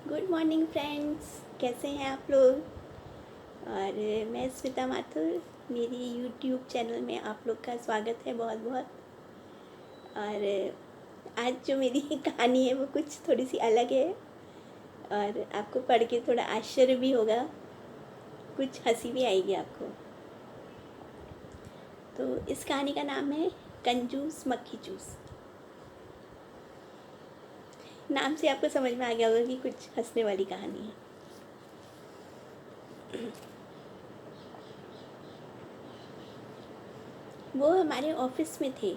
Good morning friends, कैसे हैं आप लोग। और मैं स्मिता माथुर, मेरी यूट्यूब चैनल में आप लोग का स्वागत है बहुत बहुत। और आज जो मेरी कहानी है वो कुछ थोड़ी सी अलग है और आपको पढ़ के थोड़ा आश्चर्य भी होगा, कुछ हंसी भी आएगी आपको। तो इस कहानी का नाम है कंजूस मक्खी चूस। नाम से आपको समझ में आ गया होगा कि कुछ हंसने वाली कहानी है। वो हमारे ऑफिस में थे।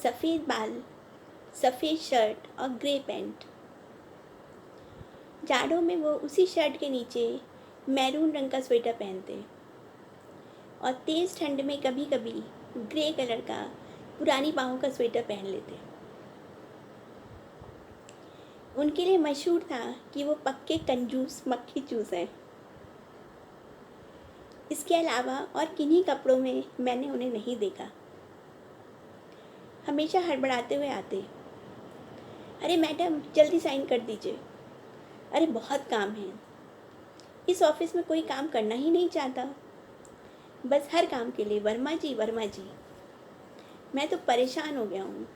सफ़ेद बाल, सफ़ेद शर्ट और ग्रे पैंट। जाड़ों में वो उसी शर्ट के नीचे मैरून रंग का स्वेटर पहनते और तेज़ ठंड में कभी कभी ग्रे कलर का पुरानी बाहों का स्वेटर पहन लेते। उनके लिए मशहूर था कि वो पक्के कंजूस मक्खी चूस हैं। इसके अलावा और किन्हीं कपड़ों में मैंने उन्हें नहीं देखा। हमेशा हड़बड़ाते हुए आते। अरे मैडम, जल्दी साइन कर दीजिए। अरे बहुत काम है। इस ऑफिस में कोई काम करना ही नहीं चाहता। बस हर काम के लिए वर्मा जी वर्मा जी। मैं तो परेशान हो गया हूँ।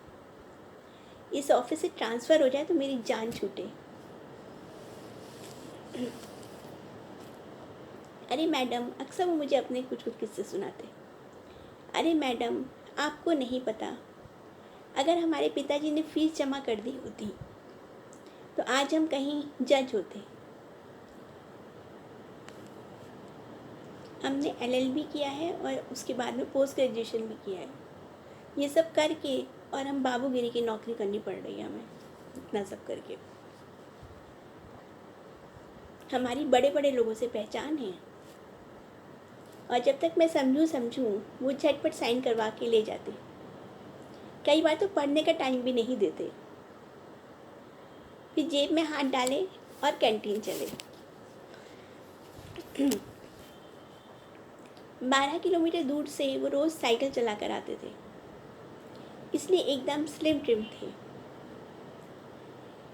इस ऑफिस से ट्रांसफ़र हो जाए तो मेरी जान छूटे। अरे मैडम, अक्सर वो मुझे अपने कुछ कुछ किस्से सुनाते। अरे मैडम, आपको नहीं पता, अगर हमारे पिताजी ने फीस जमा कर दी होती तो आज हम कहीं जज होते। हमने एलएलबी किया है और उसके बाद में पोस्ट ग्रेजुएशन भी किया है। ये सब करके और हम बाबूगिरी की नौकरी करनी पड़ रही है हमें, इतना सब करके। हमारी बड़े बड़े लोगों से पहचान है और जब तक मैं समझूं वो झटपट साइन करवा के ले जाते। कई बार तो पढ़ने का टाइम भी नहीं देते। फिर जेब में हाथ डाले और कैंटीन चले। 12 किलोमीटर दूर से वो रोज़ साइकिल चला कर आते थे, इसलिए एकदम स्लिम ट्रिम थे।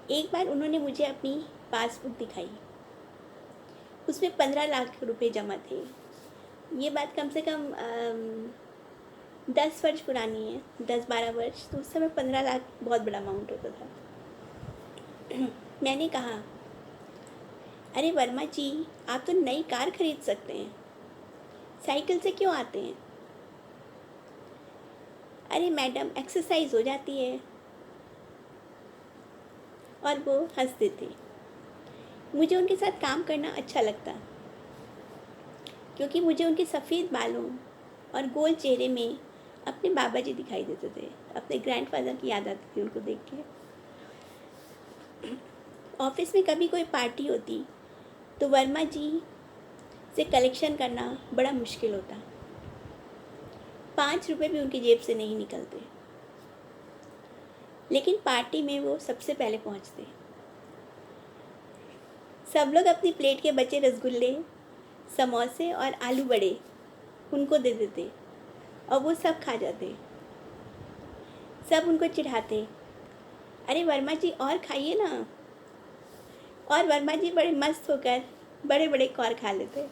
एक बार उन्होंने मुझे अपनी पासबुक दिखाई। उसमें 15 लाख रुपए जमा थे। ये बात कम से कम 10 वर्ष पुरानी है, 10-12 वर्ष। तो उस समय 15 लाख बहुत बड़ा अमाउंट होता था। मैंने कहा, अरे वर्मा जी, आप तो नई कार खरीद सकते हैं, साइकिल से क्यों आते हैं। अरे मैडम, एक्सरसाइज हो जाती है। और वो हंसते थे। मुझे उनके साथ काम करना अच्छा लगता, क्योंकि मुझे उनके सफ़ेद बालों और गोल चेहरे में अपने बाबा जी दिखाई देते थे। अपने ग्रैंडफादर की याद आती थी उनको देख के। ऑफिस में कभी कोई पार्टी होती तो वर्मा जी से कलेक्शन करना बड़ा मुश्किल होता। 5 रुपए भी उनकी जेब से नहीं निकलते, लेकिन पार्टी में वो सबसे पहले पहुंचते। सब लोग अपनी प्लेट के बचे रसगुल्ले, समोसे और आलू बड़े उनको दे देते और वो सब खा जाते। सब उनको चिढ़ाते, अरे वर्मा जी और खाइए ना। और वर्मा जी बड़े मस्त होकर बड़े बड़े कौर खा लेते।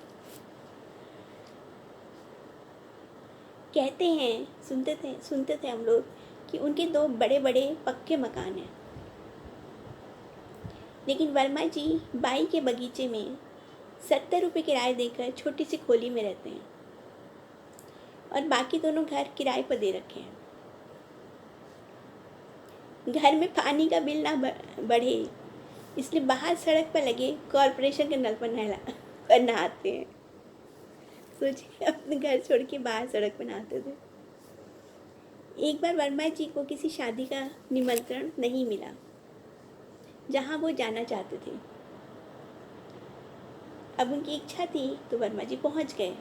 कहते हैं, सुनते थे हम लोग कि उनके 2 बड़े बड़े पक्के मकान हैं, लेकिन वर्मा जी बाई के बगीचे में 70 रुपये किराए देकर छोटी सी खोली में रहते हैं और बाकी दोनों घर किराए पर दे रखे हैं। घर में पानी का बिल ना बढ़े, इसलिए बाहर सड़क पर लगे कॉरपोरेशन के नल पर नहाते हैं। सोचिए, अपने घर छोड़ के बाहर सड़क पर नहाते थे। एक बार वर्मा जी को किसी शादी का निमंत्रण नहीं मिला जहां वो जाना चाहते थे। अब उनकी इच्छा थी तो वर्मा जी पहुंच गए।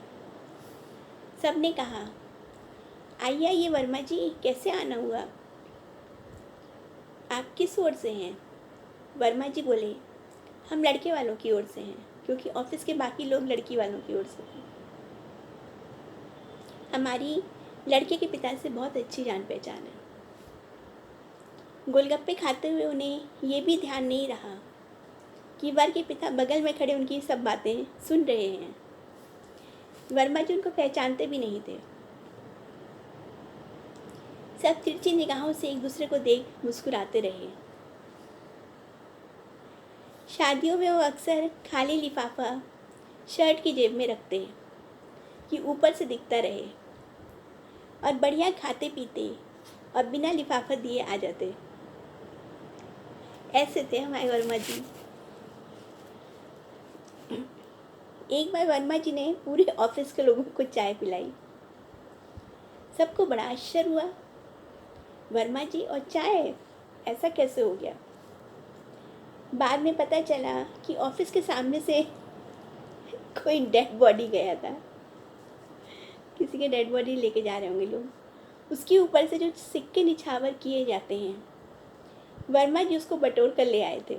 सबने कहा, आइए आइए वर्मा जी, कैसे आना हुआ। आप किस ओर से हैं। वर्मा जी बोले, हम लड़के वालों की ओर से हैं, क्योंकि ऑफिस के बाकी लोग लड़की वालों की ओर से हैं। हमारी लड़के के पिता से बहुत अच्छी जान पहचान है। गोलगप्पे खाते हुए उन्हें ये भी ध्यान नहीं रहा कि वर के पिता बगल में खड़े उनकी सब बातें सुन रहे हैं। वर्मा जी उनको पहचानते भी नहीं थे। सब तिरछी निगाहों से एक दूसरे को देख मुस्कुराते रहे। शादियों में वो अक्सर खाली लिफाफा शर्ट की जेब में रखते कि ऊपर से दिखता रहे, और बढ़िया खाते पीते और बिना लिफाफा दिए आ जाते। ऐसे थे हमारे वर्मा जी। एक बार वर्मा जी ने पूरे ऑफिस के लोगों को चाय पिलाई। सबको बड़ा आश्चर्य हुआ। वर्मा जी और चाय, ऐसा कैसे हो गया? बाद में पता चला कि ऑफिस के सामने से कोई डेड बॉडी गया था। किसी के डेड बॉडी लेके जा रहे होंगे लोग। उसके ऊपर से जो सिक्के निछावर किए जाते हैं, वर्मा जी उसको बटोर कर ले आए थे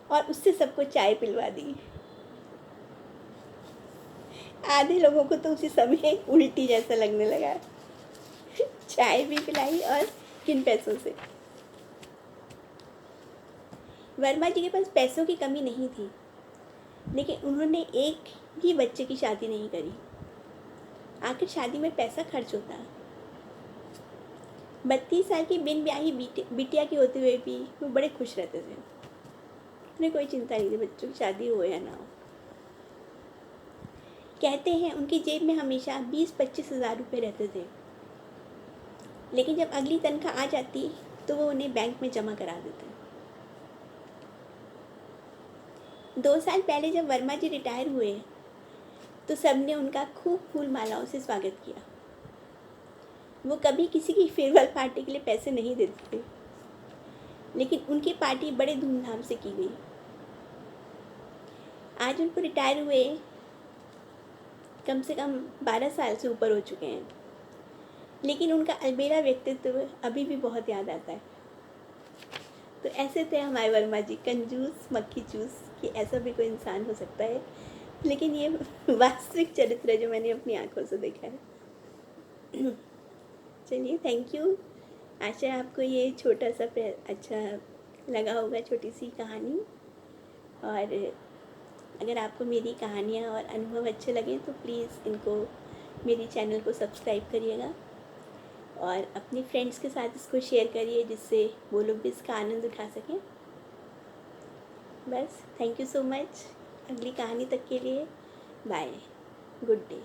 और उससे सबको चाय पिलवा दी। आधे लोगों को तो उसी समय उल्टी जैसा लगने लगा। चाय भी पिलाई, और किन पैसों से? वर्मा जी के पास पैसों की कमी नहीं थी, लेकिन उन्होंने एक भी बच्चे की शादी नहीं करी। आखिर शादी में पैसा खर्च होता। 32 साल की बिन ब्याही बिटिया की होते हुए भी वो बड़े खुश रहते थे। उन्हें कोई चिंता नहीं थी बच्चों की शादी हो या ना हो। कहते हैं उनकी जेब में हमेशा 20-25 हज़ार रुपये रहते थे, लेकिन जब अगली तनख्वाह आ जाती तो वो उन्हें बैंक में जमा करा देते। 2 साल पहले जब वर्मा जी रिटायर हुए तो सबने उनका खूब फूल मालाओं से स्वागत किया। वो कभी किसी की फेयरवेल पार्टी के लिए पैसे नहीं देते थे, लेकिन उनकी पार्टी बड़े धूमधाम से की गई। आज उनको रिटायर हुए कम से कम 12 साल से ऊपर हो चुके हैं, लेकिन उनका अलबेला व्यक्तित्व अभी भी बहुत याद आता है। तो ऐसे थे हमारे वर्मा जी, कंजूस मक्खी चूस, कि ऐसा भी कोई इंसान हो सकता है। लेकिन ये वास्तविक चरित्र है जो मैंने अपनी आंखों से देखा है। चलिए, थैंक यू। आशा है आपको ये छोटा सा अच्छा लगा होगा, छोटी सी कहानी। और अगर आपको मेरी कहानियाँ और अनुभव अच्छे लगें तो प्लीज़ इनको, मेरी चैनल को सब्सक्राइब करिएगा और अपने फ्रेंड्स के साथ इसको शेयर करिए, जिससे वो लोग भी इसका आनंद उठा सकें। बस, थैंक यू सो मच। अगली कहानी तक के लिए बाय, गुड डे।